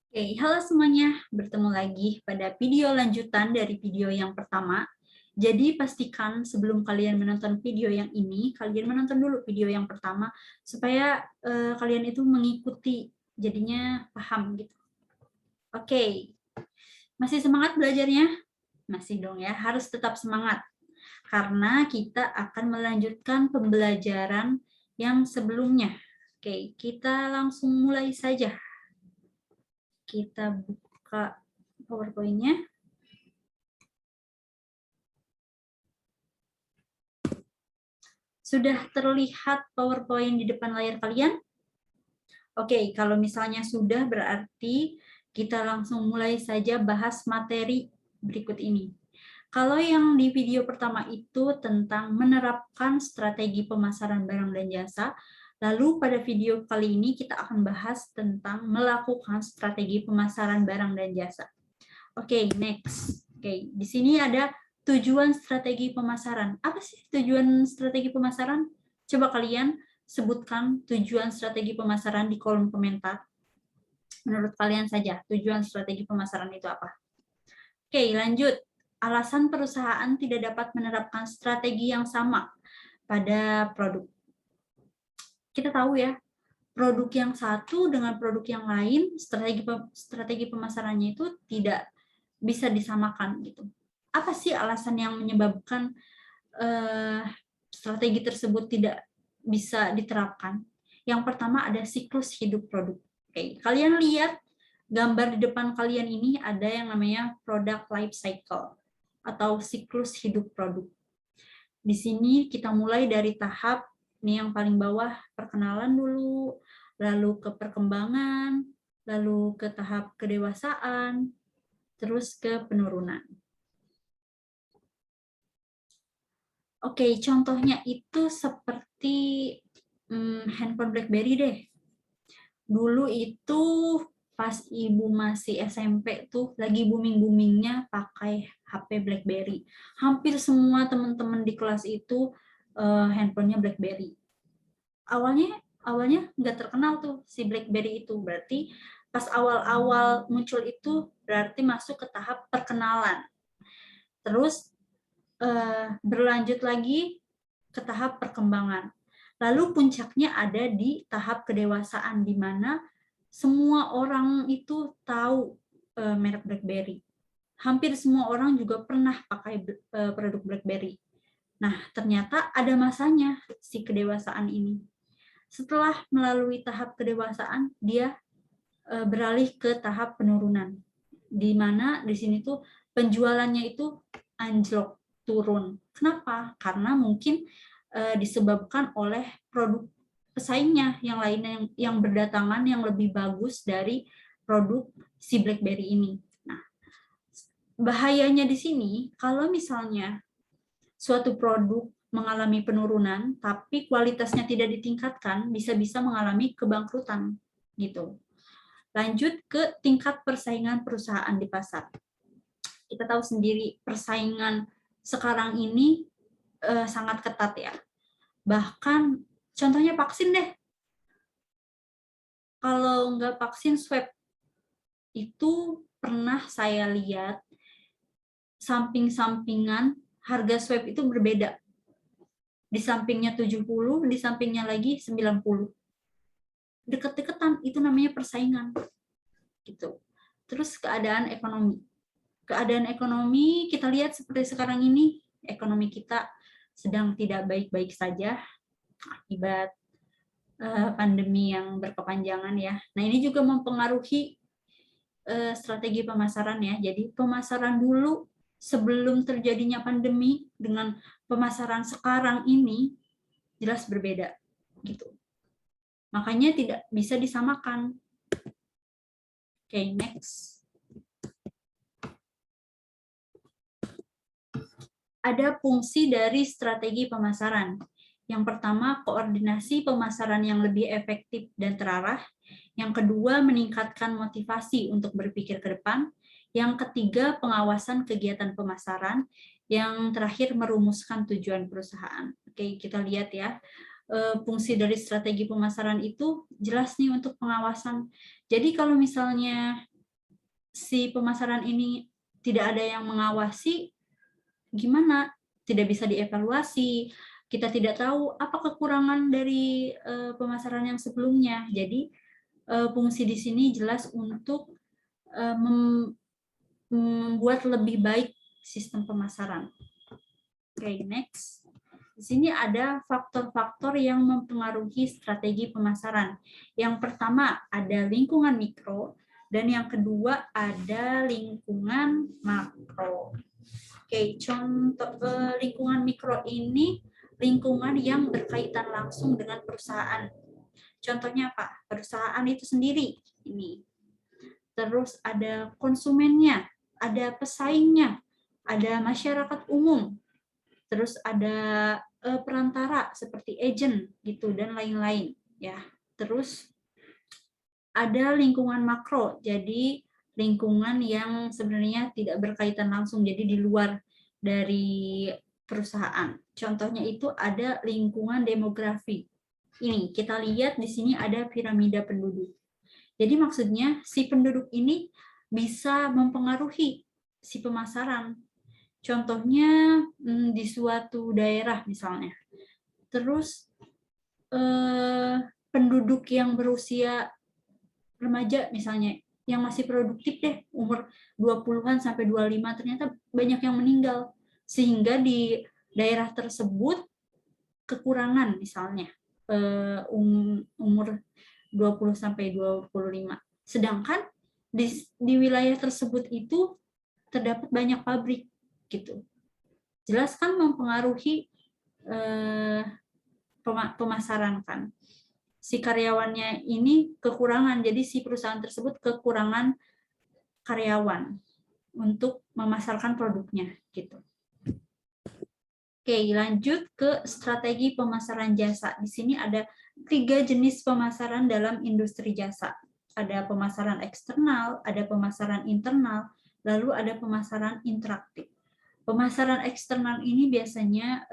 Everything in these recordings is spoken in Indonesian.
Oke, halo semuanya. Bertemu lagi pada video lanjutan dari video yang pertama. Jadi pastikan sebelum kalian menonton video yang ini, kalian menonton dulu video yang pertama supaya kalian itu mengikuti, jadinya paham gitu. Oke, masih semangat belajarnya? Masih dong ya, harus tetap semangat. Karena kita akan melanjutkan pembelajaran yang sebelumnya. Oke, kita langsung mulai saja. Kita buka PowerPoint-nya. Sudah terlihat PowerPoint di depan layar kalian? Oke, kalau misalnya sudah berarti kita langsung mulai saja bahas materi berikut ini. Kalau yang di video pertama itu tentang menerapkan strategi pemasaran barang dan jasa, lalu pada video kali ini kita akan bahas tentang melakukan strategi pemasaran barang dan jasa. Oke, next. Oke, di sini ada tujuan strategi pemasaran. Apa sih tujuan strategi pemasaran? Coba kalian sebutkan tujuan strategi pemasaran di kolom komentar. Menurut kalian saja, tujuan strategi pemasaran itu apa? Oke, lanjut. Alasan perusahaan tidak dapat menerapkan strategi yang sama pada produk. Kita tahu ya, produk yang satu dengan produk yang lain, strategi pemasarannya itu tidak bisa disamakan gitu. Apa sih alasan yang menyebabkan strategi tersebut tidak bisa diterapkan? Yang pertama ada siklus hidup produk. Oke, kalian lihat gambar di depan kalian ini ada yang namanya product life cycle atau siklus hidup produk. Di sini kita mulai dari tahap ini yang paling bawah, perkenalan dulu, lalu ke perkembangan, lalu ke tahap kedewasaan, terus ke penurunan. Oke, contohnya itu seperti handphone BlackBerry deh. Dulu itu pas ibu masih SMP tuh lagi booming-boomingnya pakai HP BlackBerry. Hampir semua teman-teman di kelas itu handphonenya BlackBerry. Awalnya nggak terkenal tuh si BlackBerry itu. Berarti pas awal-awal muncul itu berarti masuk ke tahap perkenalan. Terus berlanjut lagi ke tahap perkembangan. Lalu puncaknya ada di tahap kedewasaan, di mana semua orang itu tahu merek BlackBerry. Hampir semua orang juga pernah pakai produk BlackBerry. Nah, ternyata ada masanya si kedewasaan ini. Setelah melalui tahap kedewasaan, dia beralih ke tahap penurunan. Di mana di sini tuh penjualannya itu anjlok, turun. Kenapa? Karena mungkin disebabkan oleh produk pesaingnya yang lainnya yang berdatangan yang lebih bagus dari produk si BlackBerry ini. Nah, bahayanya di sini kalau misalnya suatu produk mengalami penurunan tapi kualitasnya tidak ditingkatkan, bisa-bisa mengalami kebangkrutan gitu. Lanjut ke tingkat persaingan perusahaan di pasar. Kita tahu sendiri persaingan sekarang ini sangat ketat ya. Bahkan contohnya vaksin deh. Kalau nggak vaksin swab, itu pernah saya lihat samping-sampingan harga swab itu berbeda. Di sampingnya 70, di sampingnya lagi 90. Deket-deketan, itu namanya persaingan. Gitu. Terus keadaan ekonomi. Keadaan ekonomi kita lihat seperti sekarang ini, ekonomi kita sedang tidak baik-baik saja akibat pandemi yang berkepanjangan ya. Nah, ini juga mempengaruhi strategi pemasaran ya. Jadi pemasaran dulu sebelum terjadinya pandemi dengan pemasaran sekarang ini jelas berbeda gitu. Makanya tidak bisa disamakan. Oke, next. Ada fungsi dari strategi pemasaran. Yang pertama, koordinasi pemasaran yang lebih efektif dan terarah. Yang kedua, meningkatkan motivasi untuk berpikir ke depan. Yang ketiga, pengawasan kegiatan pemasaran. Yang terakhir, merumuskan tujuan perusahaan. Oke, kita lihat ya. Fungsi dari strategi pemasaran itu jelas nih untuk pengawasan. Jadi kalau misalnya si pemasaran ini tidak ada yang mengawasi, gimana? Tidak bisa dievaluasi. Kita tidak tahu apa kekurangan dari pemasaran yang sebelumnya. Jadi fungsi di sini jelas untuk membuat lebih baik sistem pemasaran. Oke, next. Di sini ada faktor-faktor yang mempengaruhi strategi pemasaran. Yang pertama ada lingkungan mikro, dan yang kedua ada lingkungan makro. Oke, contoh lingkungan mikro ini lingkungan yang berkaitan langsung dengan perusahaan. Contohnya apa? Perusahaan itu sendiri ini. Terus ada konsumennya, ada pesaingnya, ada masyarakat umum, terus ada perantara seperti agent gitu dan lain-lain ya. Terus ada lingkungan makro, jadi lingkungan yang sebenarnya tidak berkaitan langsung, jadi di luar dari perusahaan. Contohnya itu ada lingkungan demografi. Ini kita lihat di sini ada piramida penduduk. Jadi maksudnya si penduduk ini bisa mempengaruhi si pemasaran. Contohnya di suatu daerah misalnya. Terus penduduk yang berusia remaja misalnya, yang masih produktif deh, umur 20-an sampai 25, ternyata banyak yang meninggal. Sehingga di daerah tersebut kekurangan misalnya umur 20 sampai 25. Sedangkan di wilayah tersebut itu terdapat banyak pabrik gitu. Jelas kan mempengaruhi pemasaran kan. Si karyawannya ini kekurangan, jadi si perusahaan tersebut kekurangan karyawan untuk memasarkan produknya gitu. Oke, lanjut ke strategi pemasaran jasa. Di sini ada 3 jenis pemasaran dalam industri jasa. Ada pemasaran eksternal, ada pemasaran internal, lalu ada pemasaran interaktif. Pemasaran eksternal ini biasanya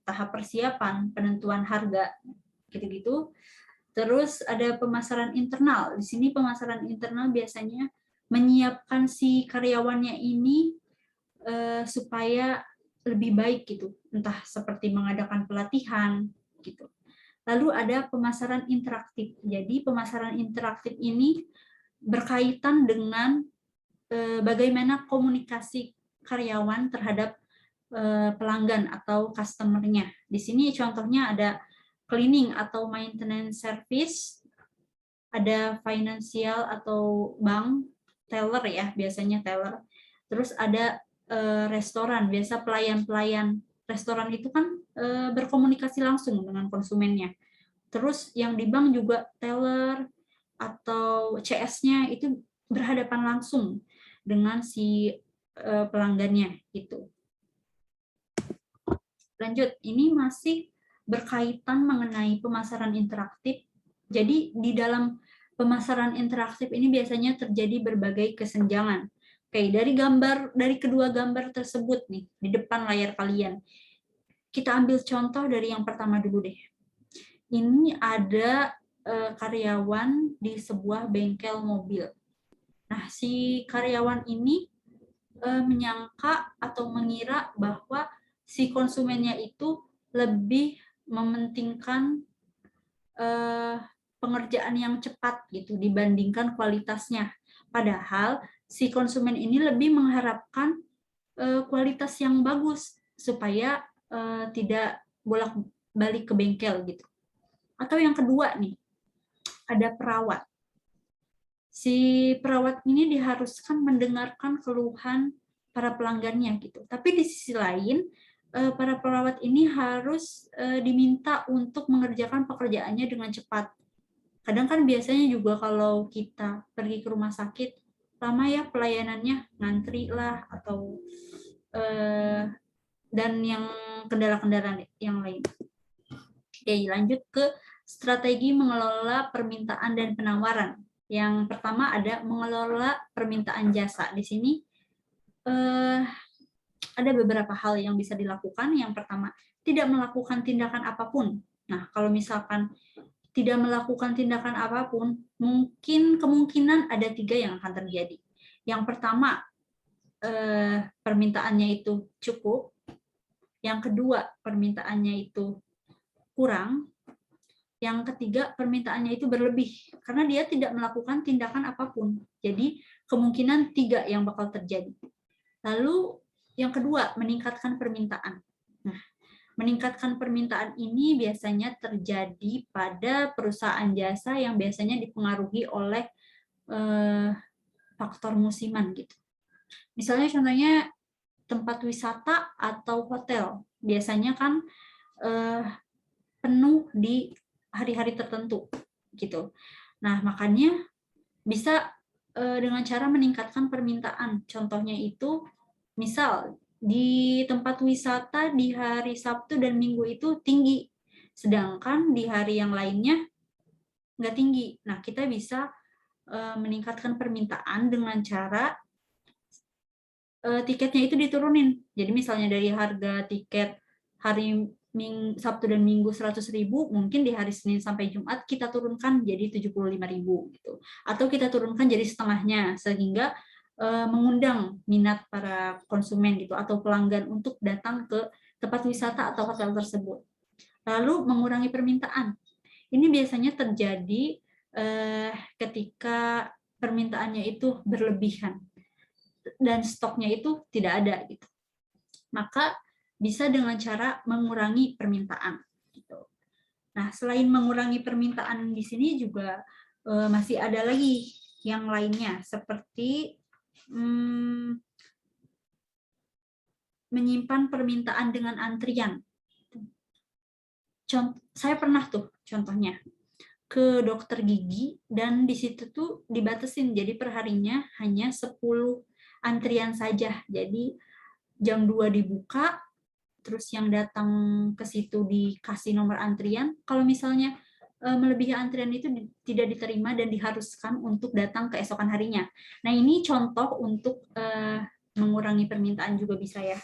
tahap persiapan, penentuan harga, gitu-gitu. Terus ada pemasaran internal. Di sini pemasaran internal biasanya menyiapkan si karyawannya ini supaya lebih baik gitu, entah seperti mengadakan pelatihan gitu. Lalu ada pemasaran interaktif. Jadi pemasaran interaktif ini berkaitan dengan bagaimana komunikasi karyawan terhadap pelanggan atau customer-nya. Di sini contohnya ada cleaning atau maintenance service, ada financial atau bank, teller ya, biasanya teller. Terus ada restoran, biasa pelayan-pelayan restoran itu kan berkomunikasi langsung dengan konsumennya. Terus yang di bank juga teller atau CS-nya itu berhadapan langsung dengan si pelanggannya gitu. Lanjut, ini masih berkaitan mengenai pemasaran interaktif. Jadi di dalam pemasaran interaktif ini biasanya terjadi berbagai kesenjangan. Oke, dari kedua gambar tersebut nih di depan layar kalian. Kita ambil contoh dari yang pertama dulu deh. Ini ada karyawan di sebuah bengkel mobil. Nah, si karyawan ini menyangka atau mengira bahwa si konsumennya itu lebih mementingkan pengerjaan yang cepat gitu dibandingkan kualitasnya. Padahal si konsumen ini lebih mengharapkan kualitas yang bagus supaya tidak bolak-balik ke bengkel gitu. Atau yang kedua nih, ada perawat. Si perawat ini diharuskan mendengarkan keluhan para pelanggannya gitu. Tapi di sisi lain, para perawat ini harus diminta untuk mengerjakan pekerjaannya dengan cepat. Kadang kan biasanya juga kalau kita pergi ke rumah sakit, lama ya pelayanannya, ngantri lah, atau dan yang kendala-kendala yang lain. Oke, lanjut ke strategi mengelola permintaan dan penawaran. Yang pertama ada mengelola permintaan jasa. Di sini ada beberapa hal yang bisa dilakukan. Yang pertama, tidak melakukan tindakan apapun. Nah, kalau misalkan tidak melakukan tindakan apapun, mungkin kemungkinan ada 3 yang akan terjadi. Yang pertama, permintaannya itu cukup. Yang kedua, permintaannya itu kurang. Yang ketiga, permintaannya itu berlebih karena dia tidak melakukan tindakan apapun. Jadi kemungkinan 3 yang bakal terjadi. Lalu yang kedua, meningkatkan permintaan. Nah, meningkatkan permintaan ini biasanya terjadi pada perusahaan jasa yang biasanya dipengaruhi oleh faktor musiman gitu. Misalnya contohnya tempat wisata atau hotel. Biasanya kan penuh di hari-hari tertentu gitu. Nah, makanya bisa dengan cara meningkatkan permintaan. Contohnya itu misal di tempat wisata di hari Sabtu dan Minggu itu tinggi, sedangkan di hari yang lainnya nggak tinggi. Nah, kita bisa meningkatkan permintaan dengan cara tiketnya itu diturunin. Jadi misalnya dari harga tiket hari Sabtu dan Minggu 100.000, mungkin di hari Senin sampai Jumat kita turunkan jadi 75.000 gitu. Atau kita turunkan jadi setengahnya sehingga mengundang minat para konsumen gitu atau pelanggan untuk datang ke tempat wisata atau hotel tersebut. Lalu mengurangi permintaan. Ini biasanya terjadi ketika permintaannya itu berlebihan dan stoknya itu tidak ada gitu. Maka bisa dengan cara mengurangi permintaan gitu. Nah, selain mengurangi permintaan di sini juga masih ada lagi yang lainnya seperti menyimpan permintaan dengan antrian. Saya pernah tuh contohnya ke dokter gigi dan di situ tuh dibatasin jadi perharinya hanya 10 antrian saja. Jadi jam 2 dibuka, terus yang datang ke situ dikasih nomor antrian. Kalau misalnya melebihi antrian itu tidak diterima dan diharuskan untuk datang keesokan harinya. Nah, ini contoh untuk mengurangi permintaan juga bisa ya.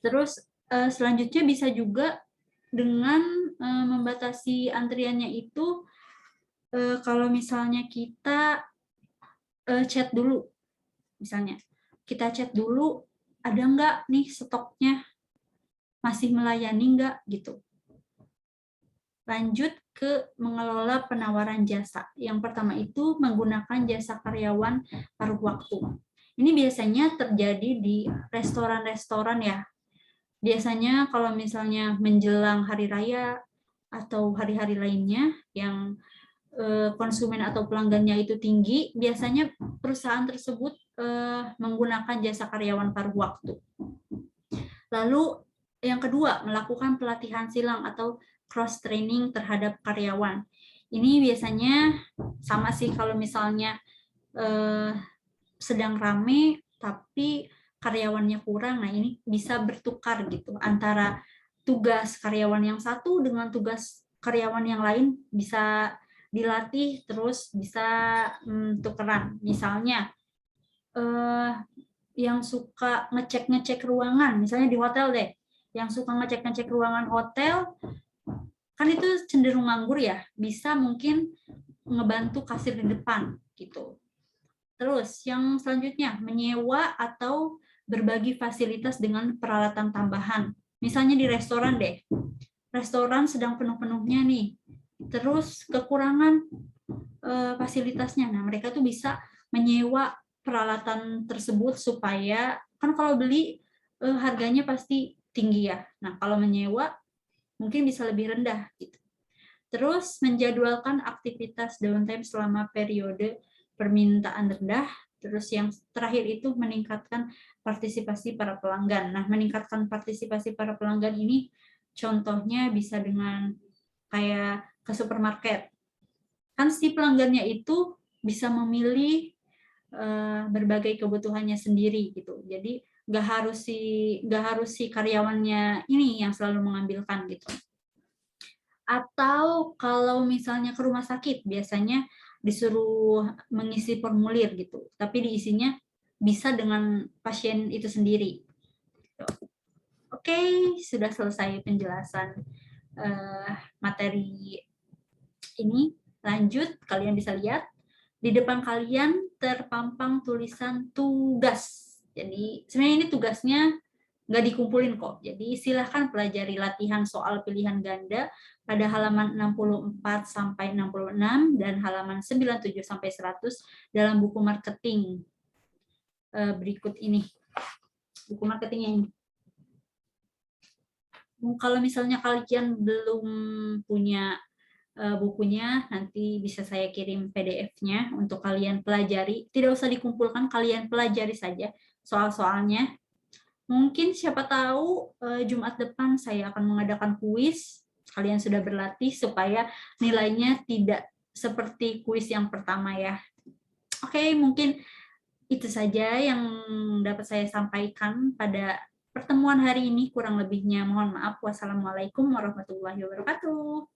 Terus selanjutnya bisa juga dengan membatasi antriannya itu kalau misalnya kita chat dulu. Misalnya kita chat dulu, ada nggak nih stoknya, masih melayani nggak gitu. Lanjut ke mengelola penawaran jasa. Yang pertama itu menggunakan jasa karyawan paruh waktu. Ini biasanya terjadi di restoran-restoran ya. Biasanya kalau misalnya menjelang hari raya atau hari-hari lainnya yang konsumen atau pelanggannya itu tinggi, biasanya perusahaan tersebut menggunakan jasa karyawan paruh waktu. Lalu yang kedua, melakukan pelatihan silang atau cross training terhadap karyawan. Ini biasanya sama sih kalau misalnya sedang rame tapi karyawannya kurang. Nah, ini bisa bertukar gitu antara tugas karyawan yang satu dengan tugas karyawan yang lain, bisa dilatih terus bisa tukeran. Misalnya yang suka ngecek ruangan, misalnya di hotel deh, yang suka ngecek ruangan hotel, kan itu cenderung nganggur ya, bisa mungkin ngebantu kasir di depan gitu. Terus yang selanjutnya, menyewa atau berbagi fasilitas dengan peralatan tambahan. Misalnya di restoran deh, restoran sedang penuh-penuhnya nih, terus kekurangan fasilitasnya. Nah, mereka tuh bisa menyewa peralatan tersebut supaya, kan kalau beli harganya pasti tinggi ya. Nah, kalau menyewa mungkin bisa lebih rendah gitu. Terus menjadwalkan aktivitas downtime selama periode permintaan rendah. Terus yang terakhir itu meningkatkan partisipasi para pelanggan. Nah, meningkatkan partisipasi para pelanggan ini contohnya bisa dengan kayak ke supermarket. Kan si pelanggannya itu bisa memilih berbagai kebutuhannya sendiri gitu. Jadi nggak harus si karyawannya ini yang selalu mengambilkan gitu. Atau kalau misalnya ke rumah sakit, biasanya disuruh mengisi formulir gitu, tapi diisinya bisa dengan pasien itu sendiri. Oke, sudah selesai penjelasan materi ini. Lanjut, kalian bisa lihat di depan kalian terpampang tulisan tugas. Jadi sebenarnya ini tugasnya nggak dikumpulin kok. Jadi silahkan pelajari latihan soal pilihan ganda pada halaman 64 sampai 66 dan halaman 97 sampai 100 dalam buku marketing berikut ini. Buku marketingnya ini. Kalau misalnya kalian belum punya bukunya, nanti bisa saya kirim PDF-nya untuk kalian pelajari. Tidak usah dikumpulkan, kalian pelajari saja soal-soalnya. Mungkin siapa tahu Jumat depan saya akan mengadakan kuis. Kalian sudah berlatih supaya nilainya tidak seperti kuis yang pertama ya. Oke, mungkin itu saja yang dapat saya sampaikan pada pertemuan hari ini. Kurang lebihnya mohon maaf. Wassalamualaikum warahmatullahi wabarakatuh.